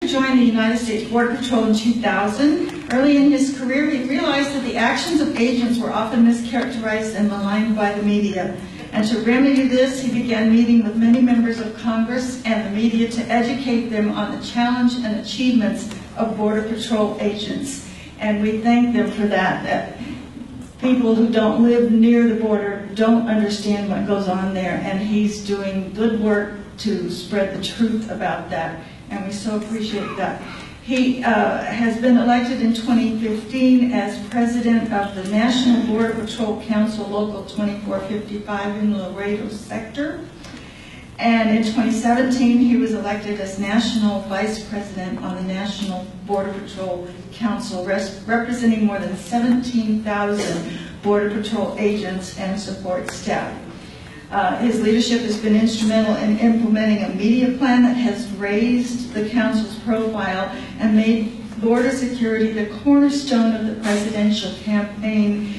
joined the United States Border Patrol in 2000. Early in his career, he realized that the actions of agents were often mischaracterized and maligned by the media. And to remedy this, he began meeting with many members of Congress and the media to educate them on the challenge and achievements of Border Patrol agents. And we thank them for that people who don't live near the border don't understand what goes on there, and he's doing good work to spread the truth about that, and we so appreciate that. He has been elected in 2015 as president of the National Border Patrol Council Local 2455 in Laredo sector. And in 2017, he was elected as national vice president on the National Border Patrol Council, representing more than 17,000 Border Patrol agents and support staff. His leadership has been instrumental in implementing a media plan that has raised the Council's profile and made border security the cornerstone of the presidential campaign.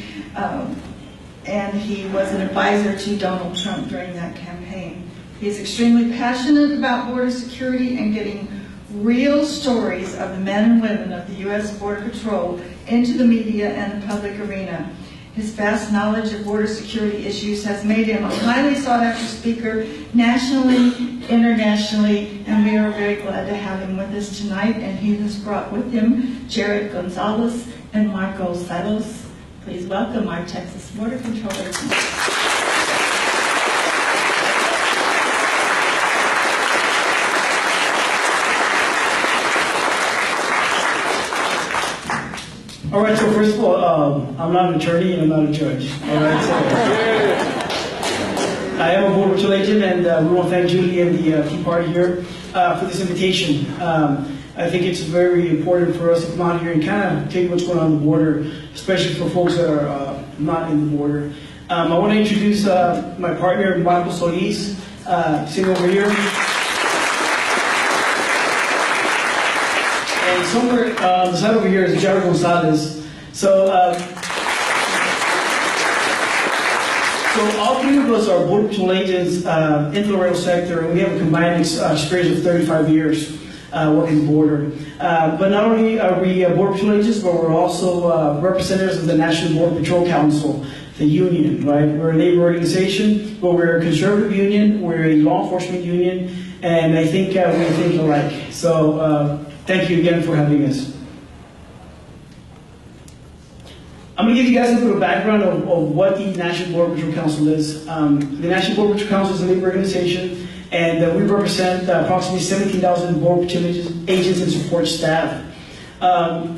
And he was an advisor to Donald Trump during that campaign. He's extremely passionate about border security and getting real stories of the men and women of the U.S. Border Patrol into the media and the public arena. His vast knowledge of border security issues has made him a highly sought-after speaker nationally, internationally, and we are very glad to have him with us tonight. And he has brought with him Jared Gonzalez and Marco Salos. Please welcome our Texas Border Patrol agents. All right, so first of all, I'm not an attorney and I'm not a judge. All right, so I am a Border Patrol agent, and we want to thank Julie and the Tea Party here for this invitation. I think it's very important for us to come out here and kind of take what's going on the border, especially for folks that are not in the border. I want to introduce my partner, Marco Solis, sitting over here. And somewhere on the side over here is Jared Gonzalez. So all three of us are Border Patrol agents in the Laredo sector, and we have a combined experience of 35 years working the border. But not only are we Border Patrol agents, but we're also representatives of the National Border Patrol Council, the union, right? We're a labor organization, but we're a conservative union, we're a law enforcement union, and I think we think alike. So thank you again for having us. I'm going to give you guys a little background of what the National Border Patrol Council is. The National Border Patrol Council is a labor organization, and we represent approximately 17,000 Border Patrol agents and support staff.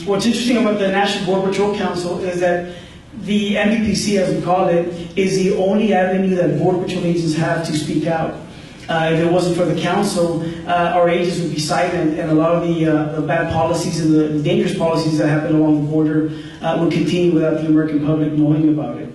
What's interesting about the National Border Patrol Council is that the NETTP, as we call it, is the only avenue that Border Patrol agents have to speak out. If it wasn't for the council, our agents would be silent, and a lot of the bad policies and the dangerous policies that happen along the border would continue without the American public knowing about it.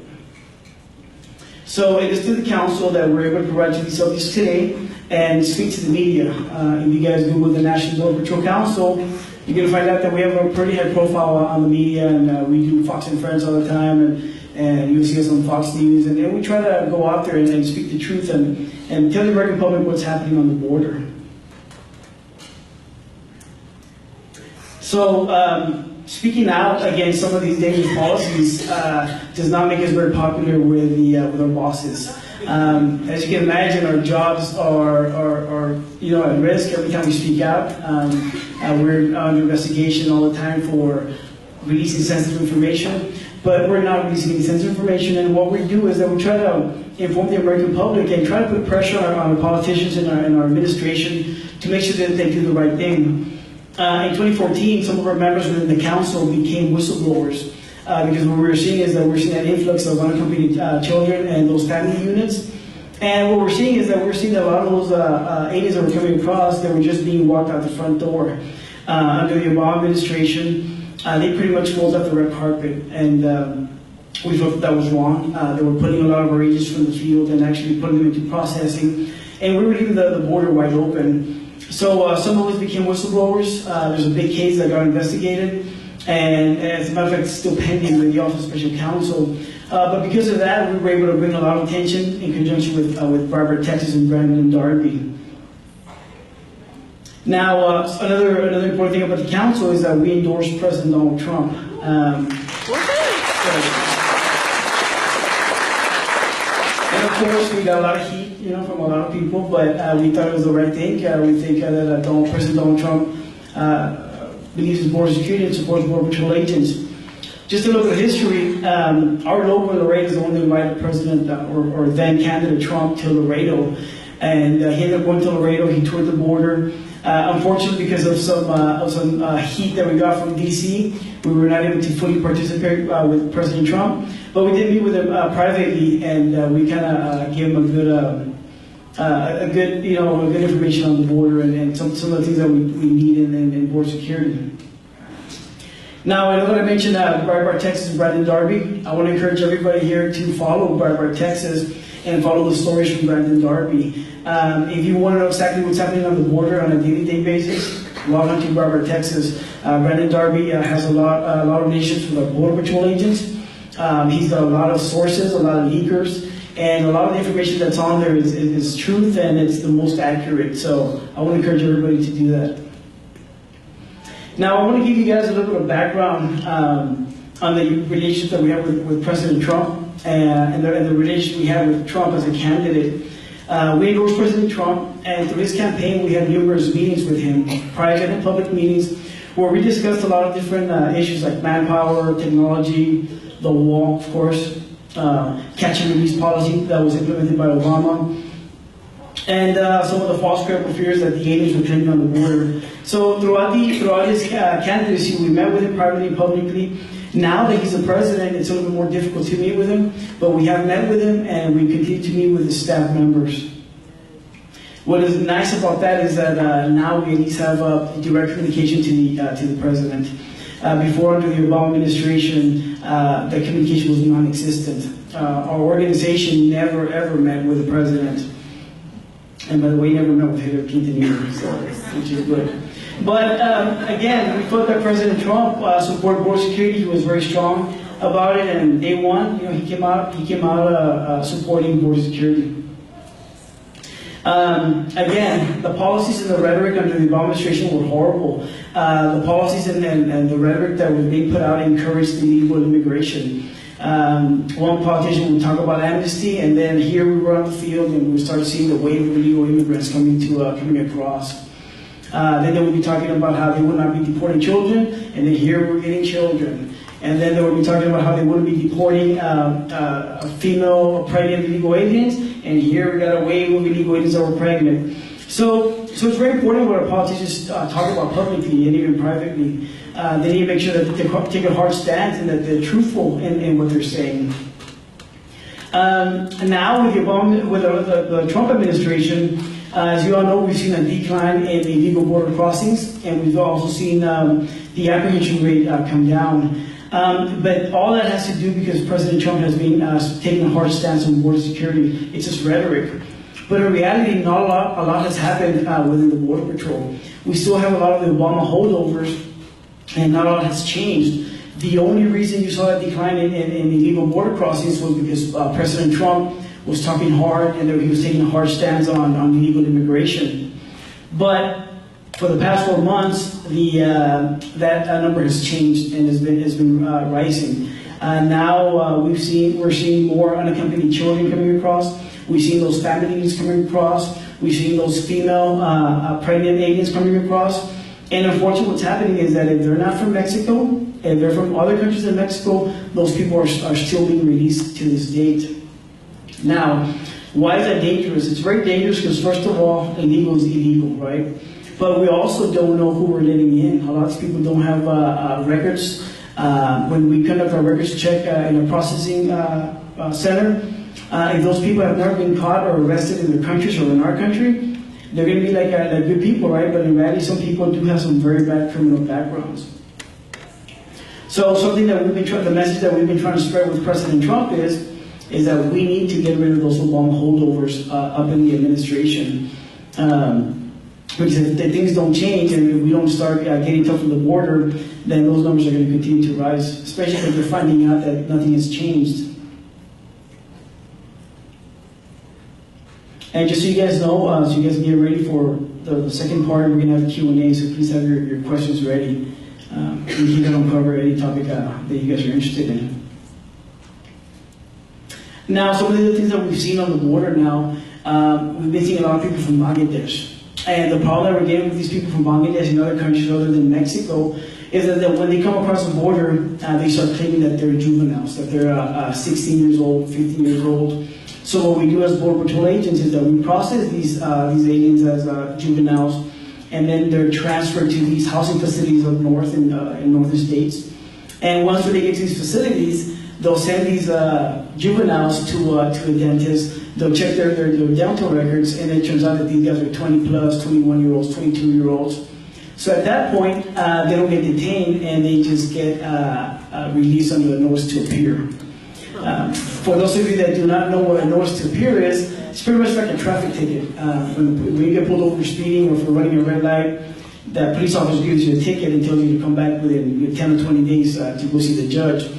So it is to the council that we're able to provide you these subjects today and speak to the media. If you guys Google the National Border Patrol Council, you're going to find out that we have a pretty high profile on the media, and we do Fox and Friends all the time, and you'll see us on Fox News, and we try to go out there and speak the truth and tell the American public what's happening on the border. So speaking out against some of these dangerous policies does not make us very popular with our bosses. As you can imagine, our jobs are at risk every time we speak out. We're under investigation all the time for releasing sensitive information, but we're not releasing any sensitive information. And what we do is that we try to inform the American public and try to put pressure on the politicians and our administration to make sure that they do the right thing. In 2014, some of our members within the council became whistleblowers because what we're seeing is that we're seeing an influx of unaccompanied children and those family units. And what we're seeing is that we're seeing a lot of those aliens that were coming across that were just being walked out the front door. Under the Obama administration, they pretty much rolled out the red carpet, and we thought that was wrong. They were putting a lot of our agents from the field and actually putting them into processing, and we were leaving the border wide open. So some of us became whistleblowers. There's a big case that got investigated, and as a matter of fact, it's still pending with the Office of Special Counsel. But because of that, we were able to bring a lot of attention in conjunction with Barbara, Texas, and Brandon and Darby. Now, another important thing about the council is that we endorse President Donald Trump. And of course, we got a lot of heat, from a lot of people, but we thought it was the right thing. We think that President Donald Trump believes in border security and supports Border Patrol agents. Just a little bit of history, our local in Laredo is the one that invited President or then candidate Trump to Laredo. And he ended up going to Laredo, he toured the border. Unfortunately, because of some heat that we got from DC, we were not able to fully participate with President Trump. But we did meet with him privately, and we kind of gave him a good information on the border and some of the things that we need in border security. Now, I know that I mentioned Breitbart Texas and Brandon Darby. I want to encourage everybody here to follow Breitbart Texas and follow the stories from Brandon Darby. If you want to know exactly what's happening on the border on a day-to-day basis, log on to Breitbart Texas. Brandon Darby has a lot of relationships with our Border Patrol agents. He's got a lot of sources, a lot of leakers, and a lot of the information that's on there is truth and it's the most accurate. So I want to encourage everybody to do that. Now, I want to give you guys a little bit of background on the relationship that we have with President Trump and the relationship we have with Trump as a candidate. We endorsed President Trump, and through his campaign, we had numerous meetings with him, private and public meetings, where we discussed a lot of different issues like manpower, technology, the wall, of course, catch and release policy that was implemented by Obama, and some of the false credible fears that the aliens were claiming on the border. So throughout his candidacy, we met with him privately and publicly. Now that he's the president, it's a little bit more difficult to meet with him, but we have met with him and we continue to meet with his staff members. What is nice about that is that now we at least have direct communication to the president. Before, under the Obama administration, the communication was non-existent. Our organization never ever met with the president. And by the way, never met with Hector either, so, which is good. But again, we thought that President Trump supported border security. He was very strong about it, and day one, he came out supporting border security. Again, the policies and the rhetoric under the Obama administration were horrible. The policies and the rhetoric that was being put out encouraged illegal immigration. One politician would talk about amnesty, and then here we were on the field and we started seeing the wave of illegal immigrants coming across. Then they would be talking about how they would not be deporting children, and then here we're getting children. And then they would be talking about how they wouldn't be deporting female pregnant illegal aliens, and here we got a wave of illegal aliens that were pregnant. So it's very important what our politicians talk about publicly and even privately. They need to make sure that they take a hard stance and that they're truthful in what they're saying. Now with the Trump administration, as you all know, we've seen a decline in illegal border crossings, and we've also seen the apprehension rate come down. But all that has to do because President Trump has been taking a hard stance on border security. It's just rhetoric. But in reality, not a lot has happened within the Border Patrol. We still have a lot of the Obama holdovers, and not a lot has changed. The only reason you saw a decline in illegal border crossings was because President Trump was talking hard and he was taking a hard stance on illegal immigration. But for the past 4 months, that number has changed and has been rising. Now we're seeing more unaccompanied children coming across. We've seen those family units coming across. We've seen those female pregnant aliens coming across. And unfortunately, what's happening is that if they're not from Mexico, if they're from other countries than Mexico, those people are still being released to this date. Now, why is that dangerous? It's very dangerous because, first of all, illegal is illegal, right? But we also don't know who we're letting in. A lot of people don't have records. When we conduct our records check in a processing center, if those people have never been caught or arrested in their countries or in our country, they're going to be like good people, right? But in reality, some people do have some very bad criminal backgrounds. So something that the message that we've been trying to spread with President Trump is that we need to get rid of those Obama holdovers up in the administration. Because if things don't change and if we don't start getting tough on the border, then those numbers are going to continue to rise, especially if they're finding out that nothing has changed. And just so you guys know, so you guys can get ready for the second part, we're going to have a Q&A, so please have your questions ready. We can uncover any topic that you guys are interested in. Now, some of the things that we've seen on the border now, we've been seeing a lot of people from Bangladesh. And the problem that we're getting with these people from Bangladesh and other countries other than Mexico is that when they come across the border, they start claiming that they're juveniles, that they're 16 years old, 15 years old. So what we do as Border Patrol agents is that we process these aliens as juveniles, and then they're transferred to these housing facilities up north in northern states. And once they get to these facilities, they'll send these juveniles to a dentist. They'll check their dental records, and it turns out that these guys are 20 plus, 21-year-olds, 22-year-olds. So at that point, they don't get detained, and they just get released under the notice to appear. For those of you that do not know what a notice to appear is, it's pretty much like a traffic ticket. When you get pulled over for speeding or for running a red light, that police officer gives you a ticket and tells you to come back within 10 or 20 days to go see the judge.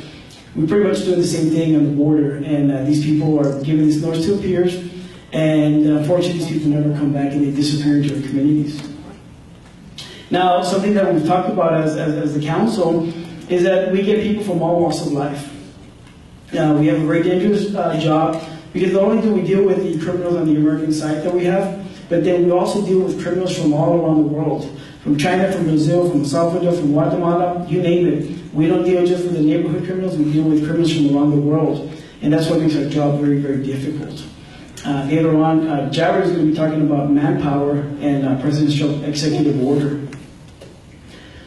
We're pretty much doing the same thing on the border, and these people are given this notice to appear, and unfortunately these people never come back and they disappear into our communities. Now, something that we've talked about as the council is that we get people from all walks of life. We have a very dangerous job, because not only do we deal with the criminals on the American side that we have, but then we also deal with criminals from all around the world. From China, from Brazil, from El Salvador, from Guatemala, you name it. We don't deal just with the neighborhood criminals, we deal with criminals from around the world. And that's what makes our job very, very difficult. Later on, Jared is going to be talking about manpower and presidential executive order.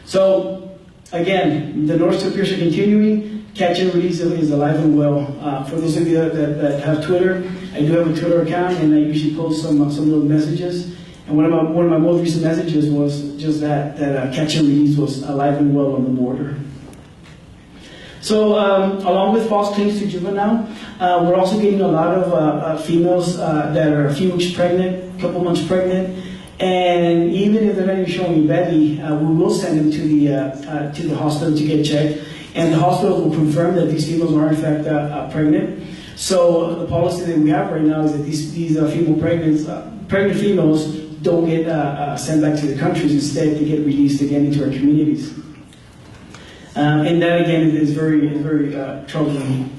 So, again, the notice to appear are continuing. Catch and release is alive and well. For those of you that have Twitter, I do have a Twitter account, and I usually post some little messages. And one of my most recent messages was just that catch and release was alive and well on the border. So, along with false claims to juvenile, we're also getting a lot of females that are a few weeks pregnant, a couple months pregnant, and even if they're not even showing belly, we will send them to the hospital to get checked, and the hospital will confirm that these females are in fact pregnant. So the policy that we have right now is that these pregnant females don't get sent back to their countries. Instead, they get released again into our communities. And that again is very troubling.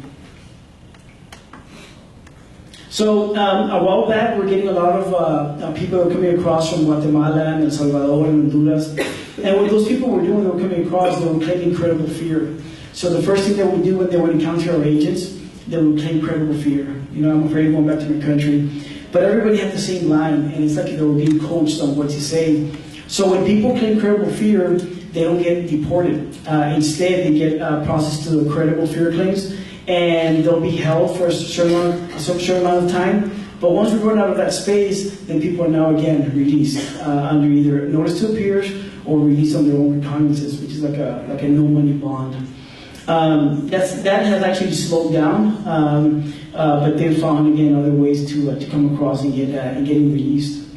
So a while back, we're getting a lot of people coming across from Guatemala and El Salvador and Honduras. And what those people were doing, they were coming across, they were claiming credible fear. So the first thing they would do when they would encounter our agents, they would claim credible fear. You know, I'm afraid of going back to my country. But everybody had the same line, and it's like they were being coached on what to say. So when people claim credible fear, they don't get deported. Instead, they get processed to the credible fear claims, and they'll be held for a certain amount of time. But once we run out of that space, then people are now again released under either notice to appear or released on their own recognizances, which is like a no money bond. That has actually slowed down, but they've found again other ways to come across and getting released.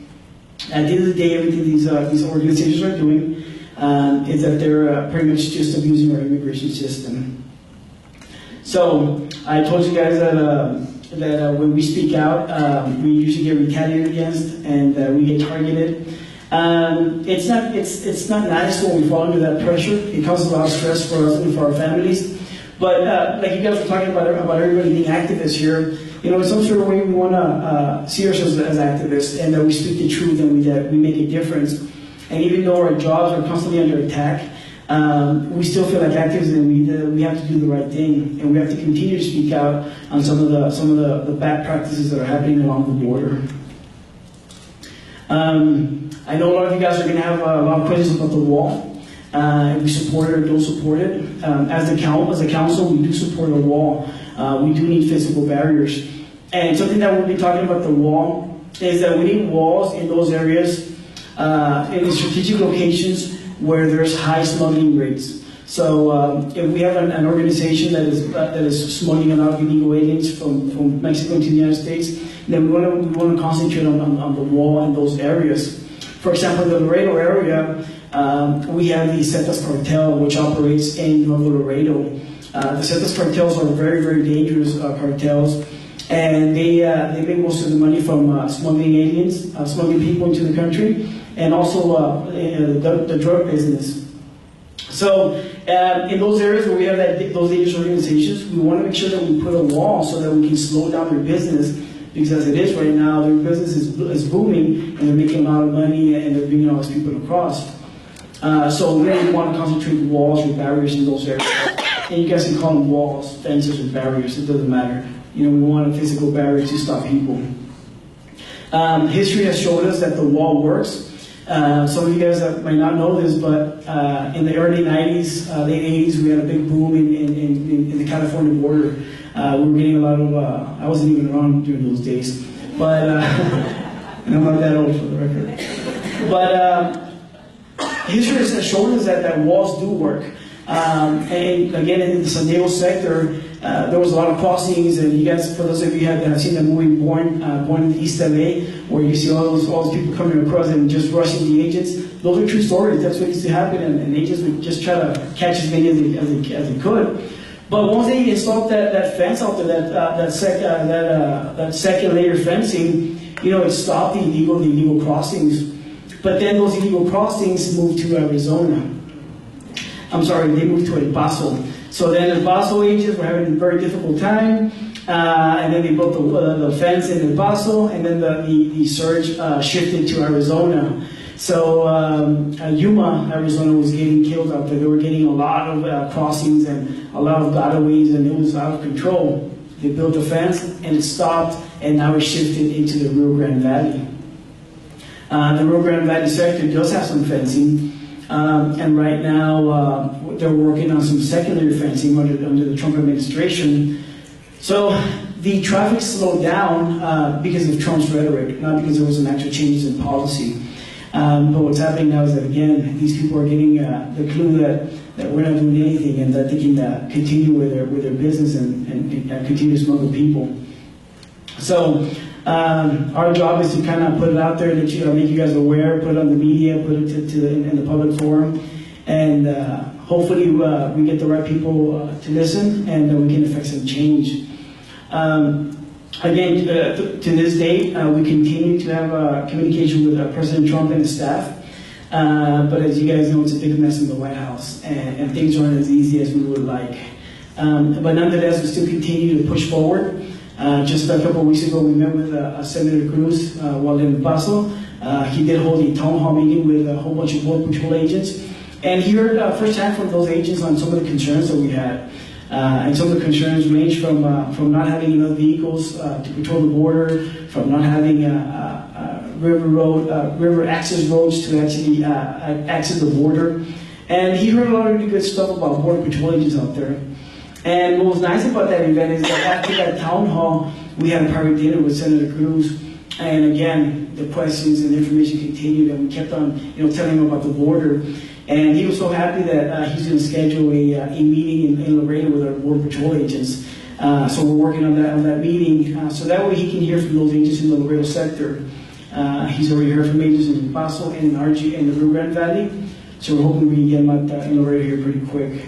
At the end of the day, everything these organizations are doing is that they're pretty much just abusing our immigration system. So I told you guys that when we speak out, we usually get retaliated against, and we get targeted. It's not nice when we fall under that pressure. It causes a lot of stress for us and for our families. But like you guys were talking about everybody being activists here, you know, in some sort of way we want to see ourselves as activists, and that we speak the truth and we make a difference. And even though our jobs are constantly under attack, we still feel like activists, and we have to do the right thing, and we have to continue to speak out on some of the bad practices that are happening along the border. I know a lot of you guys are going to have a lot of questions about the wall. If we support it or don't support it. As a council, we do support a wall. We do need physical barriers. And something that we'll be talking about the wall is that we need walls in those areas, in strategic locations where there's high smuggling rates. So if we have an organization that is smuggling a lot of illegal aliens from Mexico to the United States, then we want to concentrate on the wall in those areas. For example, in the Laredo area, we have the Zetas cartel, which operates in Nuevo Laredo. The Zetas cartels are very, very dangerous cartels, and they make most of the money from smuggling aliens, smuggling people into the country. and also the drug business. So in those areas where we have those dangerous organizations, we want to make sure that we put a wall so that we can slow down their business, because as it is right now, their business is booming and they're making a lot of money and they're bringing all these people across. So we really want to concentrate walls or barriers in those areas. And you guys can call them walls, fences, or barriers, it doesn't matter. We want a physical barrier to stop people. History has showed us that the wall works. Some of you guys might not know this, but in the early 90s, late 80s, we had a big boom in the California border. We were getting a lot of, I wasn't even around during those days, but, and I'm not that old for the record. But history has shown us that walls do work. And again, in the San Diego sector, there was a lot of crossings, and you guys, for those of you who have seen the movie Born in East LA, where you see all those people coming across and just rushing the agents. Those are true stories. That's what used to happen, and agents would just try to catch as many as they could. But once they installed that fence out there, that second layer fencing, it stopped the illegal crossings. But then those illegal crossings moved to Arizona. They moved to El Paso. So then El Paso agents were having a very difficult time, and then they built the fence in El Paso, and then the surge shifted to Arizona. So Yuma, Arizona was getting killed out there. They were getting a lot of crossings and a lot of gotaways, and it was out of control. They built a fence, and it stopped, and now it shifted into the Rio Grande Valley. The Rio Grande Valley sector does have some fencing. And right now, they're working on some secondary fencing under the Trump administration. So the traffic slowed down because of Trump's rhetoric, not because there was an actual changes in policy. But what's happening now is that, again, these people are getting the clue that we're not doing anything, and that they can continue with their business and continue to smuggle people. So our job is to kind of put it out there, make you guys aware, put it on the media, put it in the public forum, and hopefully we get the right people to listen, and we can affect some change. Again, to this date, we continue to have communication with President Trump and his staff, but as you guys know, it's a big mess in the White House, and things aren't as easy as we would like. But nonetheless, we still continue to push forward. Just a couple of weeks ago, we met with Senator Cruz while in El Paso. He did hold a town hall meeting with a whole bunch of Border Patrol agents, and he heard firsthand from those agents on some of the concerns that we had. And some of the concerns range from not having enough vehicles to patrol the border, from not having river access roads to actually access the border. And he heard a lot of really good stuff about Border Patrol agents out there. And what was nice about that event is that after that town hall, we had a private dinner with Senator Cruz. And again, the questions and the information continued, and we kept on, telling him about the border. And he was so happy that he's going to schedule a meeting in Laredo with our Border Patrol agents. So we're working on that meeting, so that way he can hear from those agents in the Laredo sector. He's already heard from agents in El Paso and in RG and the Rio Grande Valley. So we're hoping we can get him in Laredo here pretty quick.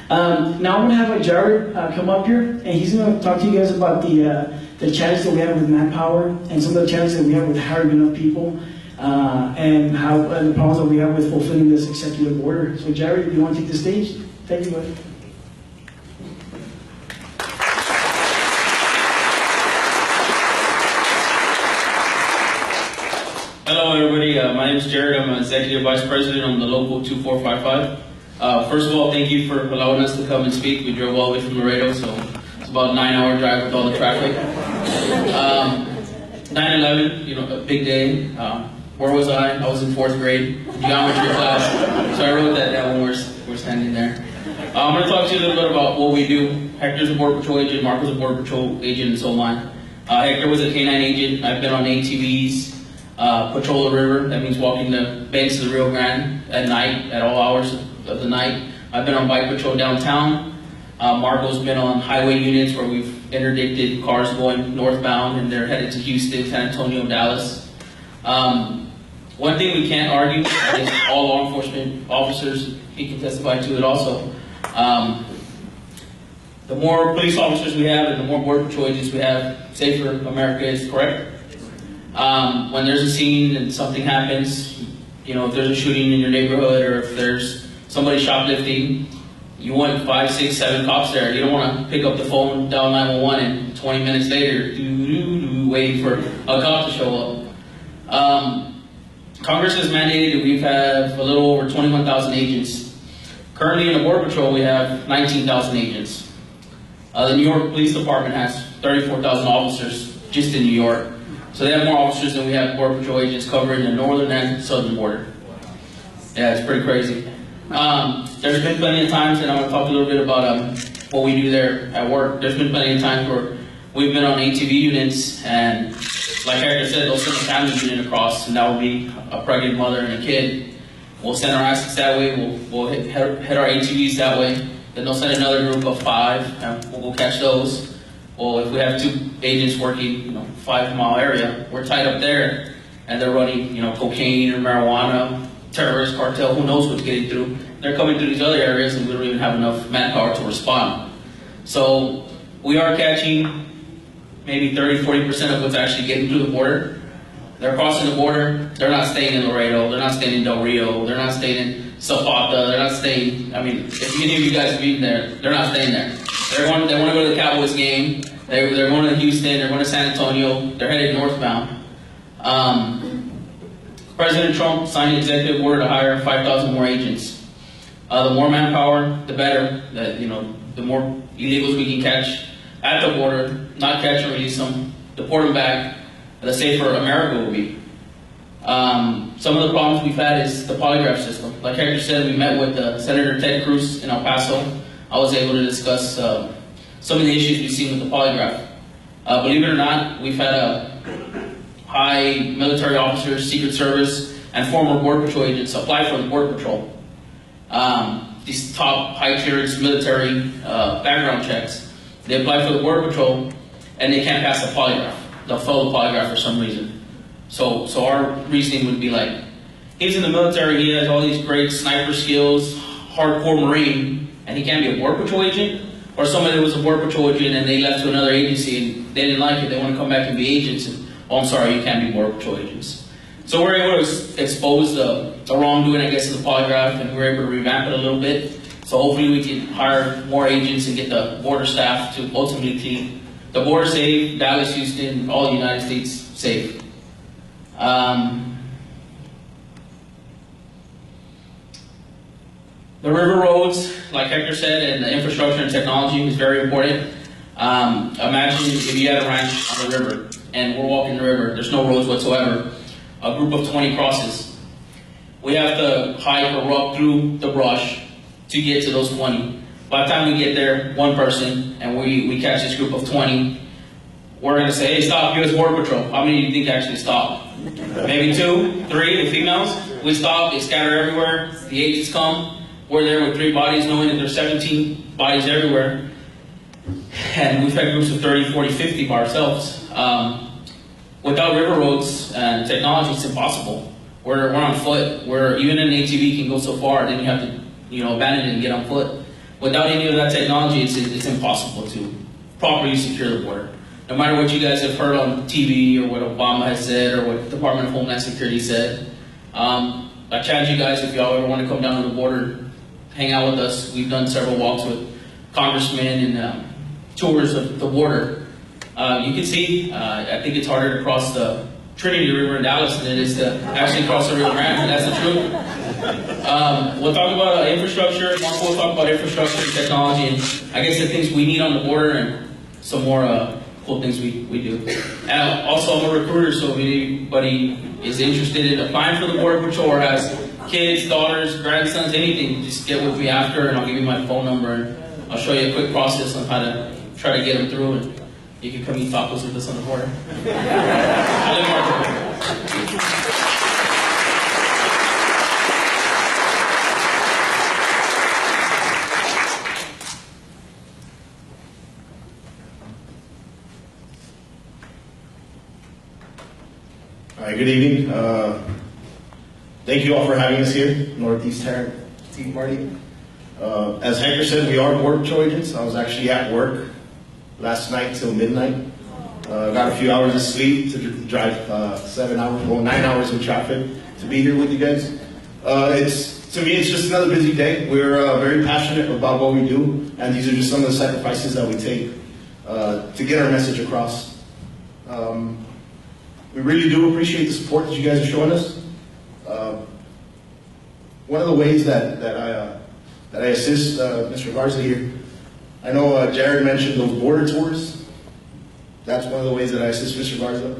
Now I'm going to have Jared come up here, and he's going to talk to you guys about the challenges that we have with manpower and some of the challenges that we have with hiring enough people, and how the problems that we have with fulfilling this executive order. So Jared, if you want to take the stage, thank you, buddy. Hello everybody, my name is Jared. I'm an Executive Vice President on the Local 2455. First of all, thank you for allowing us to come and speak. We drove all the way from Laredo, so it's about a 9-hour drive with all the traffic. 9/11, a big day. Where was I? I was in 4th grade, geometry class, so I wrote that down when we're standing there. I'm going to talk to you a little bit about what we do. Hector's a Border Patrol agent, Marco's a Border Patrol agent, and so on. Hector was a K-9 agent. I've been on ATVs, patrol the river. That means walking the banks of the Rio Grande at night, at all hours of the night. I've been on bike patrol downtown. Marco's been on highway units where we've interdicted cars going northbound and they're headed to Houston, San Antonio, Dallas. One thing we can't argue is all law enforcement officers, he can testify to it also. The more police officers we have and the more Border Patrol agents we have, safer America is, correct? When there's a scene and something happens, you know, if there's a shooting in your neighborhood or if there's somebody shoplifting, you want 5, 6, 7 cops there. You don't want to pick up the phone, dial 911, and 20 minutes later, waiting for a cop to show up. Congress has mandated that we have a little over 21,000 agents. Currently in the Border Patrol, we have 19,000 agents. The New York Police Department has 34,000 officers just in New York. So they have more officers than we have Border Patrol agents covering the northern and southern border. Yeah, it's pretty crazy. There's been plenty of times, and I'm going to talk a little bit about what we do there at work. There's been plenty of times where we've been on ATV units, and like Hector said, they'll send a family unit across, and that will be a pregnant mother and a kid. We'll send our assets that way, we'll hit our ATVs that way, then they'll send another group of 5, and we'll go catch those. Well, if we have 2 agents working, you know, 5-mile area, we're tied up there, and they're running, you know, cocaine or marijuana, terrorist cartel, who knows what's getting through. They're coming through these other areas, and we don't even have enough manpower to respond. So we are catching maybe 30–40% of what's actually getting through the border. They're crossing the border. They're not staying in Laredo. They're not staying in Del Rio. They're not staying in Zapata. They're not staying. I mean, if any of you guys have been there, they're not staying there. They want to go to the Cowboys game. They're going to Houston. They're going to San Antonio. They're headed northbound. President Trump signed an executive order to hire 5,000 more agents. The more manpower, the better. The more illegals we can catch at the border, not catch and release them, deport them back, the safer America will be. Some of the problems we've had is the polygraph system. Like Hector said, we met with Senator Ted Cruz in El Paso. I was able to discuss some of the issues we've seen with the polygraph. Believe it or not, we've had high military officers, Secret Service, and former Border Patrol agents apply for the Border Patrol. These top high clearance military background checks, they apply for the Border Patrol and they can't pass the polygraph. They'll fail the polygraph for some reason. So our reasoning would be like, he's in the military, he has all these great sniper skills, hardcore Marine, and he can't be a Border Patrol agent? Or somebody that was a Border Patrol agent and they left to another agency and they didn't like it, they want to come back and be agents, and, oh, I'm sorry, you can't be Border Patrol agents. So we're able to expose the wrongdoing, I guess, of the polygraph, and we're able to revamp it a little bit. So hopefully we can hire more agents and get the border staff to ultimately keep the border safe, Dallas, Houston, all the United States safe. The river roads, like Hector said, and the infrastructure and technology is very important. Imagine if you had a ranch on the river and we're walking the river, there's no roads whatsoever. A group of 20 crosses. We have to hike or walk through the brush to get to those 20. By the time we get there, one person, and we catch this group of 20, we're going to say, hey, stop, U.S. Border Patrol. How many do you think actually stop? Maybe 2, 3, the females. We stop, they scatter everywhere, the agents come. We're there with 3 bodies, knowing that there's 17 bodies everywhere. And we've had groups of 30, 40, 50 by ourselves. Without river roads and technology, it's impossible. We're on foot. Even an ATV can go so far, then you have to, abandon it and get on foot. Without any of that technology, it's impossible to properly secure the border. No matter what you guys have heard on TV or what Obama has said or what the Department of Homeland Security said, I challenge you guys, if y'all ever want to come down to the border, hang out with us. We've done several walks with congressmen and tours of the border. You can see, I think it's harder to cross the Trinity River in Dallas than it is to actually cross the Rio Grande. That's the truth. We'll talk about infrastructure. We'll talk about infrastructure and technology, and I guess the things we need on the border, and some more cool things we do. And also, I'm a recruiter, so if anybody is interested in applying for the Border Patrol or has kids, daughters, grandsons, anything, just get with me after, and I'll give you my phone number, and I'll show you a quick process on how to try to get them through, and you can come eat tacos with us on the border. I live in Marco. All right, good evening. Thank you all for having us here, Northeast Tarrant Tea Party. As Hector said, we are Border Patrol agents. I was actually at work last night till midnight. Got a few hours of sleep to drive 7 hours, well, 9 hours in traffic to be here with you guys. To me, it's just another busy day. We're very passionate about what we do, and these are just some of the sacrifices that we take to get our message across. We really do appreciate the support that you guys are showing us. One of the ways that I assist Mr. Garza here, I know Jared mentioned those border tours. That's one of the ways that I assist Mr. Garza.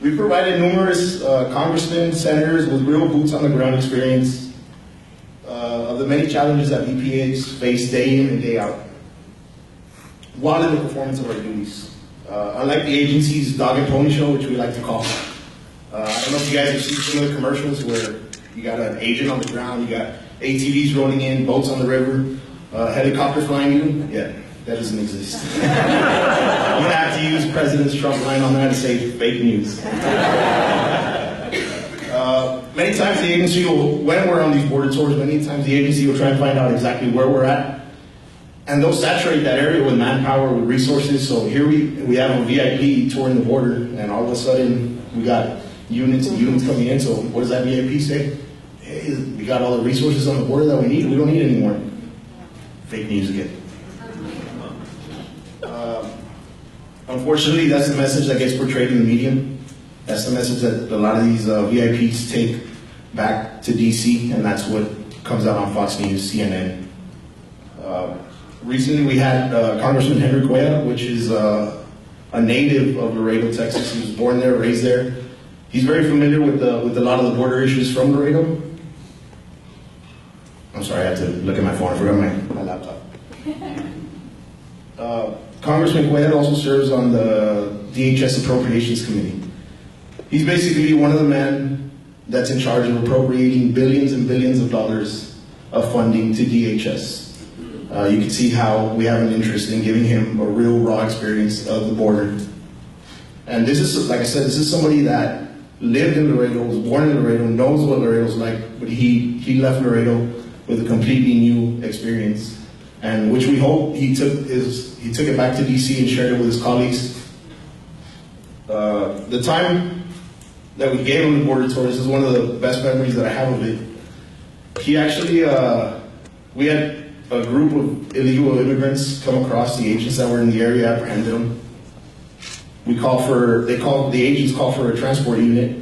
We provided numerous congressmen, senators with real boots on the ground experience of the many challenges that BPAs face day in and day out while in the performance of our duties. Unlike the agency's dog and pony show, which we like to call, I don't know if you guys have seen some of the commercials where you got an agent on the ground, you got ATVs rolling in, boats on the river, helicopters flying in. Yeah, that doesn't exist. You have to use President Trump's line on that and say fake news. Many times the agency will, when we're on these border tours, many times the agency will try and find out exactly where we're at. And they'll saturate that area with manpower, with resources. So here we have a VIP touring the border, and all of a sudden we got units and units coming in. So what does that VIP say? Hey, we got all the resources on the border that we need. We don't need any more. Fake news again. Unfortunately, that's the message that gets portrayed in the media. That's the message that a lot of these VIPs take back to DC, and that's what comes out on Fox News, CNN. Recently, we had Congressman Henry Cuellar, which is a native of Laredo, Texas. He was born there, raised there. He's very familiar with a lot of the border issues from Laredo. I'm sorry, I had to look at my phone. I forgot my laptop. Congressman Cuellar also serves on the DHS Appropriations Committee. He's basically one of the men that's in charge of appropriating billions and billions of dollars of funding to DHS. You can see how we have an interest in giving him a real raw experience of the border. And this is, like I said, this is somebody that lived in Laredo, was born in Laredo, knows what Laredo's like, but he left Laredo with a completely new experience, and which we hope he took it back to DC and shared it with his colleagues. The time that we gave him the border tour, this is one of the best memories that I have of it. He actually, we had a group of illegal immigrants come across. The agents that were in the area apprehended them. The agents call for a transport unit.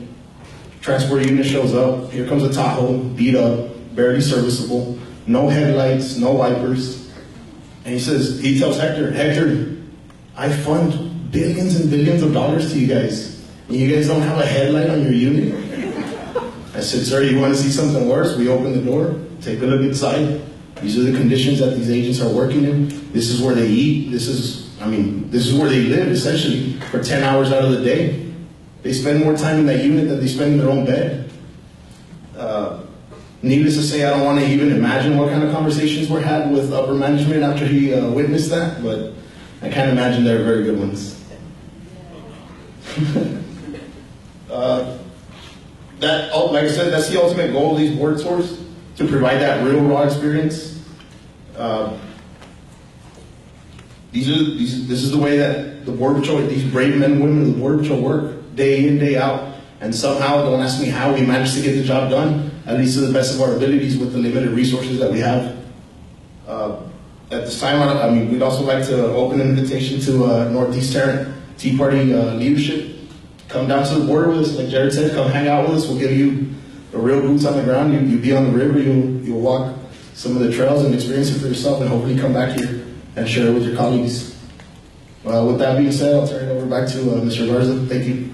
Transport unit shows up. Here comes a Tahoe, beat up, barely serviceable, no headlights, no wipers. And he tells Hector, I fund billions and billions of dollars to you guys, and you guys don't have a headlight on your unit? I said, sir, you want to see something worse? We open the door, take a look inside. These are the conditions that these agents are working in. This is where they eat. This is where they live, essentially, for 10 hours out of the day. They spend more time in that unit than they spend in their own bed. Needless to say, I don't want to even imagine what kind of conversations were had with upper management after he witnessed that, but I can't imagine they were very good ones. Like I said, that's the ultimate goal of these border tours, to provide that real raw experience. This is the way that the Border Patrol, these brave men and women of the Border Patrol work day in, day out. And somehow, don't ask me how we managed to get the job done, at least to the best of our abilities with the limited resources that we have. At this time, we'd also like to open an invitation to Northeast Tarrant Tea Party leadership. Come down to the border with us, like Jared said, come hang out with us. We'll give you a real boots on the ground. You'll be on the river, you'll walk some of the trails and experience it for yourself, and hopefully come back here and share it with your colleagues. With that being said, I'll turn it over back to Mr. Garza. Thank you.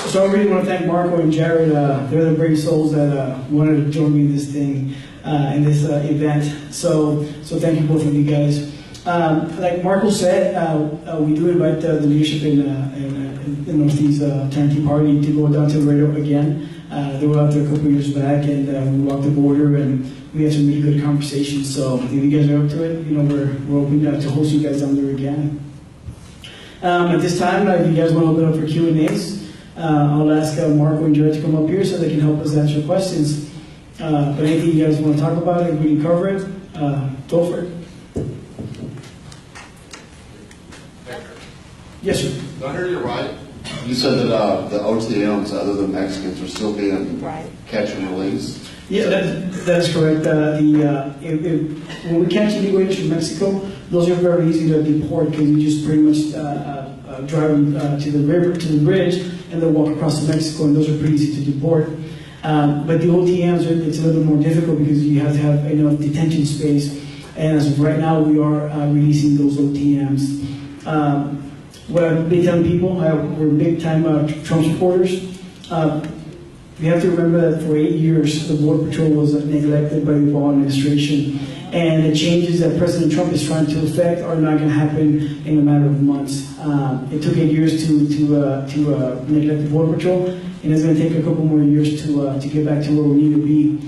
So I really want to thank Marco and Jared. They're the brave souls that wanted to join me in this thing, in this event. So thank you both of you guys. Like Marco said, we do invite the leadership in Northeast Tarrant Tea Party to go down to Laredo again. They were out there a couple of years back, and we walked the border, and we had some really good conversations. So if you guys are up to it, we're open to host you guys down there again. At this time, if you guys want to open up for Q&As, I'll ask Marco and Jared to come up here so they can help us answer questions. But anything you guys want to talk about, if we can cover it, go for it. Yes, sir. Did I hear you right? You said that the OTMs, other than Mexicans, are still being catch and release? Yeah, that is correct. When we catch illegal aliens from Mexico, those are very easy to deport because you just pretty much drive them to the river, to the bridge, and then walk across to Mexico, and those are pretty easy to deport. But the OTMs, it's a little more difficult because you have to have enough detention space. And as of right now, we are releasing those OTMs. What I've been telling people, we're big-time Trump supporters. We have to remember that for 8 years, the Border Patrol was neglected by the Obama administration. And the changes that President Trump is trying to effect are not going to happen in a matter of months. It took 8 years to neglect the Border Patrol, and it's going to take a couple more years to get back to where we need to be.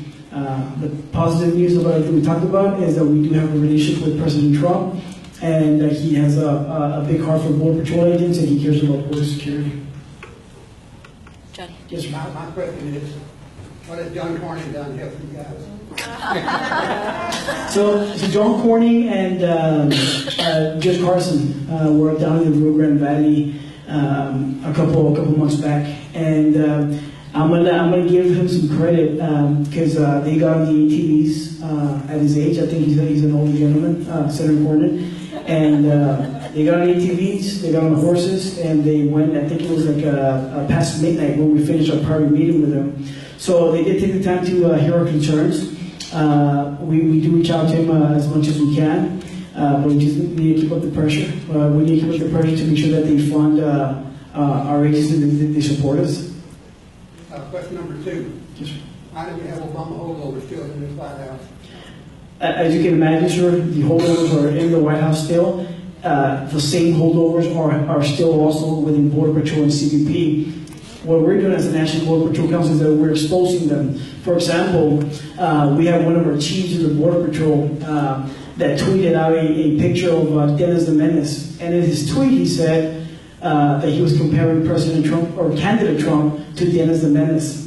The positive news about it that we talked about is that we do have a relationship with President Trump, and that he has a big heart for Border Patrol agents, and he cares about border security. Johnny. Yes, sir. My question is, what has John Cornyn done to help you guys? So John Cornyn and Judge Carson were down in the Rio Grande Valley a couple months back, and I'm gonna give him some credit because they got the ATVs at his age. I think he's an older gentleman, Senator Cornyn, and they got on ATVs, they got on the horses, and they went. I think it was like past midnight when we finished our private meeting with them. So they did take the time to hear our concerns. We do reach out to him as much as we can, but we just need to keep up the pressure. We need to keep up the pressure to make sure that they fund our agencies and they support us. Question number 2. Yes, sir. Why do we have Obama holdovers still in this White House? As you can imagine, sir, the holdovers are in the White House still. The same holdovers are still also within Border Patrol and CBP. What we're doing as the National Border Patrol Council is that we're exposing them. For example, we have one of our chiefs of the Border Patrol that tweeted out a picture of Dennis the Menace. And in his tweet, he said that he was comparing President Trump, or candidate Trump, to Dennis the Menace,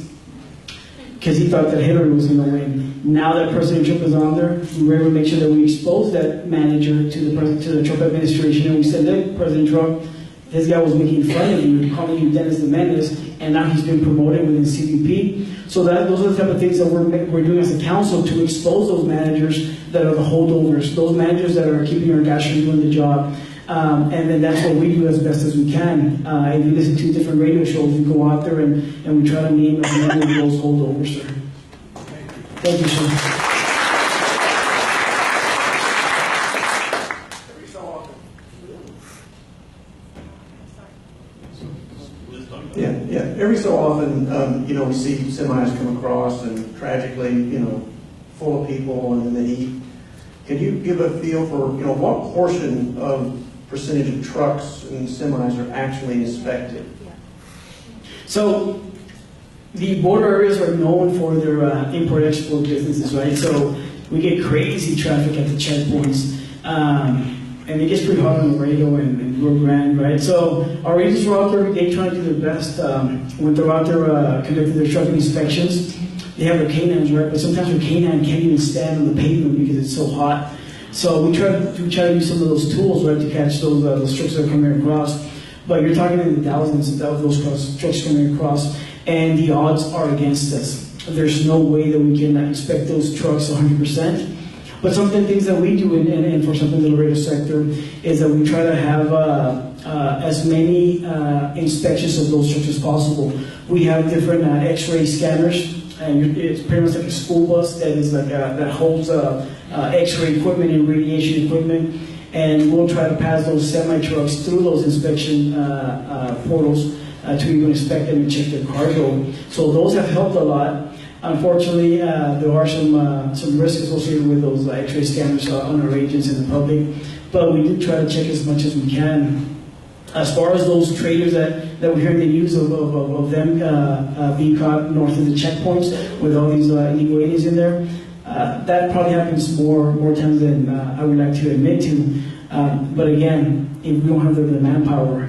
because he thought that Hillary was going to win. Now that President Trump is on there, we were able to make sure that we expose that manager to the Trump administration, and we said, look, President Trump, this guy was making fun of you, calling you Dennis the Menace, and now he's been promoted within CBP. So those are the type of things that we're doing as a council to expose those managers that are the holdovers, those managers that are keeping our guys from doing the job. And then that's what we do as best as we can. If you listen to different radio shows, we go out there and we try to name as many of those holdovers, sir. Thank you, sir. Every so often, we see semis come across and tragically, full of people and then they eat. Can you give a feel for, what portion of percentage of trucks and semis are actually inspected? So the border areas are known for their import-export businesses, right? So we get crazy traffic at the checkpoints. And it gets pretty hot on the radio and Rio Grande, right? So our agents are out there every day trying to do their best. When they're out there conducting their trucking inspections, they have their canines, right? But sometimes their canine can't even stand on the pavement because it's so hot. So we try to use some of those tools, right, to catch those trucks that are coming across. But you're talking in the thousands of those trucks coming across, and the odds are against us. There's no way that we can inspect those trucks 100%. But some of the things that we do, and for something in the Laredo sector, is that we try to have as many inspections of those trucks as possible. We have different X-ray scanners, and it's pretty much like a school bus that is like that holds X-ray equipment and radiation equipment, and we'll try to pass those semi-trucks through those inspection portals to even inspect them and check their cargo. So those have helped a lot. Unfortunately, there are some risks associated with those X-ray scanners on our agents and the public, but we do try to check as much as we can. As far as those traders that we hear in the news of them being caught north of the checkpoints with all these illegal aliens in there, that probably happens more times than I would like to admit to. But again, if we don't have the manpower,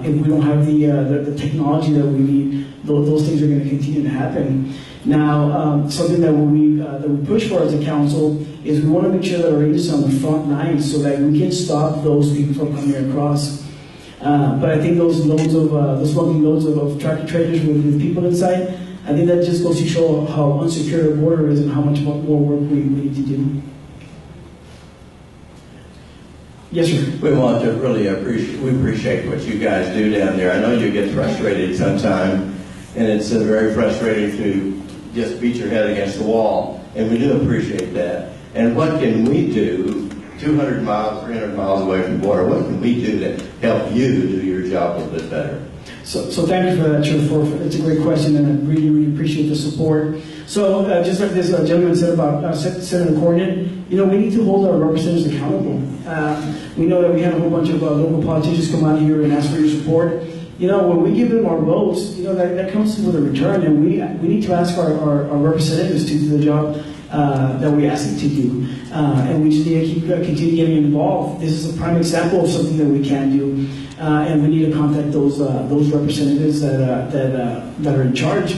if we don't have the technology that we need, those things are going to continue to happen. Now, something that we push for as a council is we want to make sure that our agents are on the front lines so that we can stop those people from coming across. But I think those lumpy loads of tractor trailers with people inside, I think that just goes to show how unsecure the border is and how much more work we need to do. Yes, sir. We want to really appreciate what you guys do down there. I know you get frustrated sometimes, and it's very frustrating to just beat your head against the wall, and we do appreciate that. And what can we do 200 miles, 300 miles away from the border? What can we do to help you do your job a little bit better? So thank you for that, Chair. It's a great question, and I really, really appreciate the support. So just like this gentleman said about Senator Cornyn, we need to hold our representatives accountable. We know that we have a whole bunch of local politicians come out here and ask for your support. When we give them our votes, that comes with a return, and we need to ask our representatives to do the job that we ask them to do. And we just need to continue getting involved. This is a prime example of something that we can do. And we need to contact those representatives that are in charge.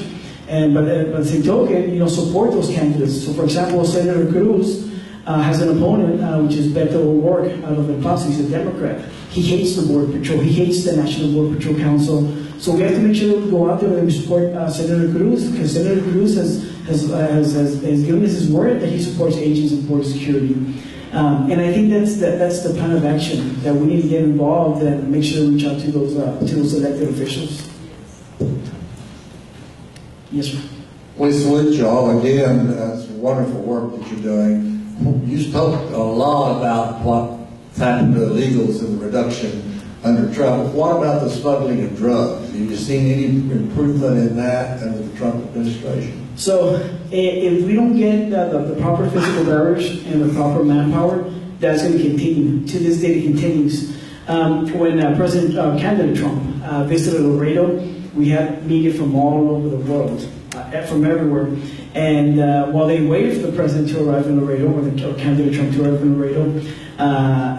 And by the same token, support those candidates. So, for example, Senator Cruz has an opponent, which is Beto O'Rourke out of El Paso. He's a Democrat. He hates the Border Patrol. He hates the National Border Patrol Council. So we have to make sure that we go out there and we support Senator Cruz, because Senator Cruz has given us his word that he supports agents of border security. And I think that's the plan of action, that we need to get involved and make sure to reach out to those elected officials. Yes, sir. We salute you all again. It's wonderful work that you're doing. You spoke a lot about what's happened to illegals and the reduction under Trump. What about the smuggling of drugs? Have you seen any improvement in that under the Trump administration? So if we don't get the proper physical barriers and the proper manpower, that's going to continue. To this day, it continues. When candidate Trump visited Laredo, we had media from all over the world, from everywhere. And while they waited for the president to arrive in Laredo, or candidate Trump to arrive in Laredo,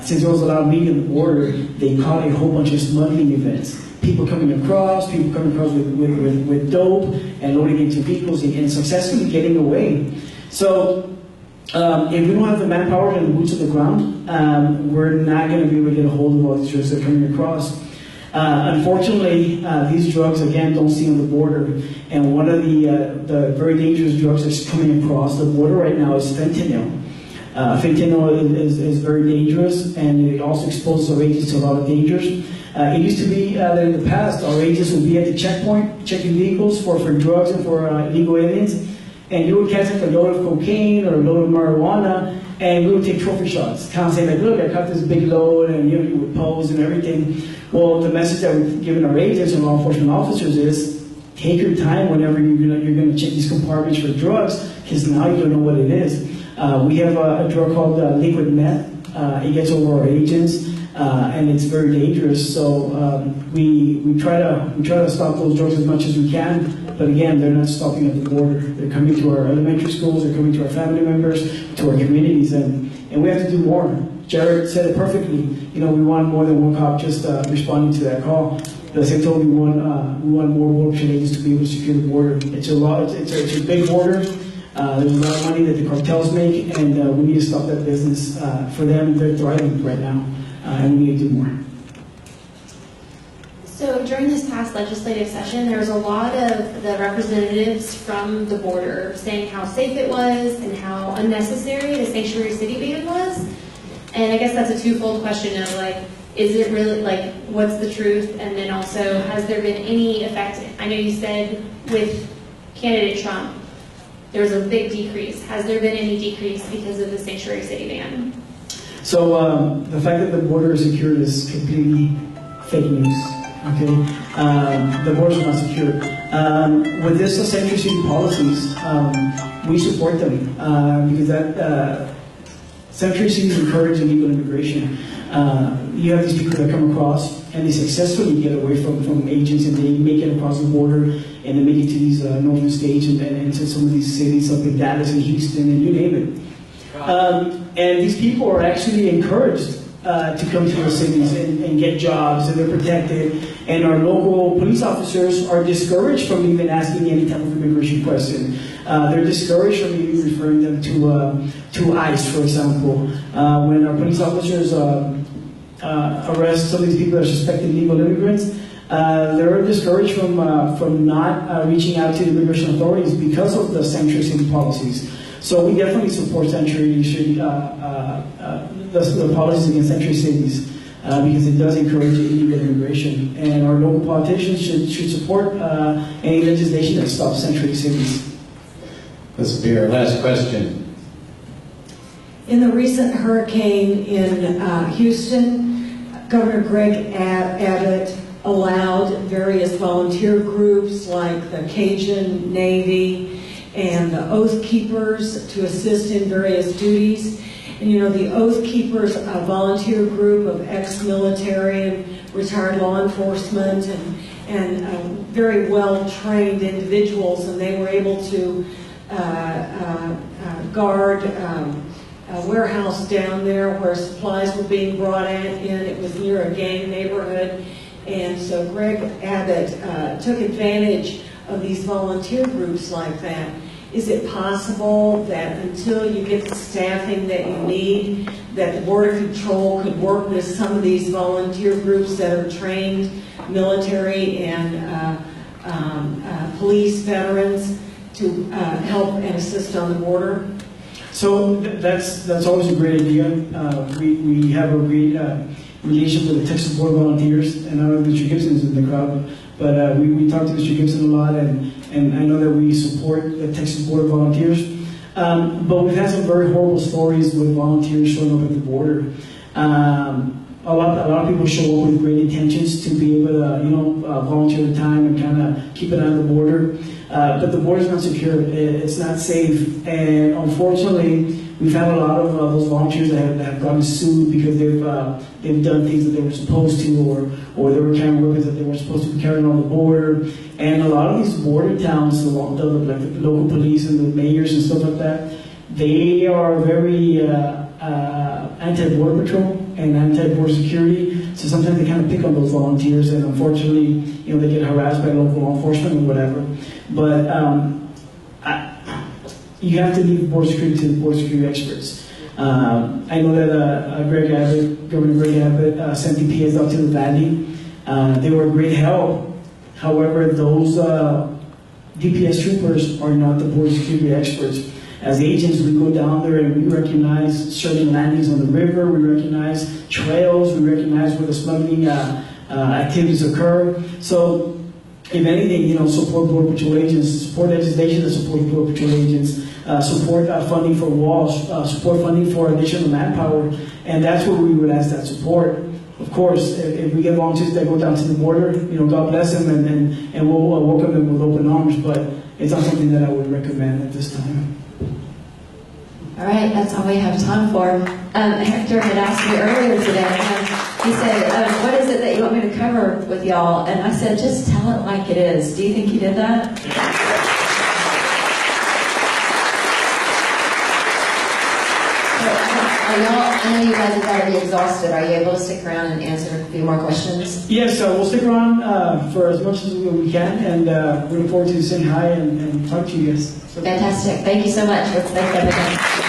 since there was a lot of media on the border, they caught a whole bunch of smuggling events. People coming across with dope and loading into vehicles and successfully getting away. So if we don't have the manpower and the boots on the ground, we're not going to be able to get a hold of all these drugs that are coming across. Unfortunately, these drugs, again, don't stay on the border. And one of the very dangerous drugs that's coming across the border right now is fentanyl. Fentanyl is very dangerous, and it also exposes our agents to a lot of dangers. It used to be that in the past, our agents would be at the checkpoint checking vehicles for drugs and for illegal aliens, and you would catch like a load of cocaine or a load of marijuana, and we would take trophy shots, kind of saying like, look, I caught this big load, and you would pose and everything. Well, the message that we've given our agents and law enforcement officers is, take your time whenever you're going to check these compartments for drugs, because now you don't know what it is. We have a drug called liquid meth. It gets over our agents, and it's very dangerous. So we try to stop those drugs as much as we can. But again, they're not stopping at the border. They're coming to our elementary schools. They're coming to our family members, to our communities, and we have to do more. Jared said it perfectly. We want more than one cop just responding to that call. As I told you, we want more border agents to be able to secure the border. It's a big border. There's a lot of money that the cartels make, and we need to stop that business. For them, they're thriving right now, and we need to do more. So during this past legislative session, there was a lot of the representatives from the border saying how safe it was and how unnecessary the sanctuary city ban was. And I guess that's a twofold question of is it really, what's the truth? And then also, has there been any effect? I know you said with candidate Trump, there was a big decrease. Has there been any decrease because of the sanctuary city ban? So the fact that the border is secured is completely fake news. Okay, the borders are not secure. With this sanctuary city policies, we support them because that sanctuary cities encourage illegal immigration. You have these people that come across and they successfully get away from agents, and they make it across the border and they make it to these northern states and to some of these cities up in Dallas and Houston and you name it. And these people are actually encouraged to come to the cities and get jobs, and they're protected. And our local police officers are discouraged from even asking any type of immigration question. They're discouraged from even referring them to ICE, for example. When our police officers arrest some of these people that are suspected illegal immigrants, they're discouraged from not reaching out to the immigration authorities because of the sanctuary city policies. So we definitely support sanctuary city, the policies against sanctuary cities because it does encourage illegal immigration. And our local politicians should support any legislation that stops sanctuary cities. This will be our last question. In the recent hurricane in Houston, Governor Greg Abbott allowed various volunteer groups like the Cajun Navy and the Oath Keepers to assist in various duties. And you know, the Oath Keepers, a volunteer group of ex-military and retired law enforcement and very well-trained individuals, and they were able to guard a warehouse down there where supplies were being brought in. It was near a gang neighborhood. And so Greg Abbott took advantage of these volunteer groups like that. Is it possible that until you get the staffing that you need, that the Border Control could work with some of these volunteer groups that are trained military and police veterans to help and assist on the border? So that's always a great idea. We have a great relationship with the Texas Border Volunteers, and I know Mr. Gibson is in the crowd, but we talk to Mr. Gibson a lot, and I know that we support the Texas Border Volunteers. But we've had some very horrible stories with volunteers showing up at the border. A lot of people show up with great intentions to be able to, volunteer their time and kind of keep an eye on the border. But the border is not secure. It's not safe. And unfortunately, we've had a lot of those volunteers that have gotten sued because they've done things that they were supposed to, or they were carrying weapons that they weren't supposed to be carrying on the border. And a lot of these border towns, like the local police and the mayors and stuff like that, they are very anti-border patrol and anti-border security. So sometimes they kind of pick on those volunteers, and unfortunately, they get harassed by local law enforcement or whatever. But you have to leave border security to the border security experts. I know that Governor Greg Abbott sent DPS out to the valley. They were a great help. However, those DPS troopers are not the border security experts. As agents, we go down there and we recognize certain landings on the river, we recognize trails, we recognize where the smuggling activities occur. So, if anything, support Border Patrol agents, support legislation that supports Border Patrol agents, support funding for walls, support funding for additional manpower, and that's where we would ask that support. Of course, if we get volunteers that go down to the border, God bless them, and we'll welcome them with open arms, but it's not something that I would recommend at this time. All right, that's all we have time for. Hector had asked me earlier today, he said, what is it that you want me to cover with y'all? And I said, just tell it like it is. Do you think he did that? I know you guys have got to be exhausted. Are you able to stick around and answer a few more questions? Yes, we'll stick around for as much as we can, and we look forward to saying hi and talk to you guys. Fantastic. Thank you so much. Let's thank everyone.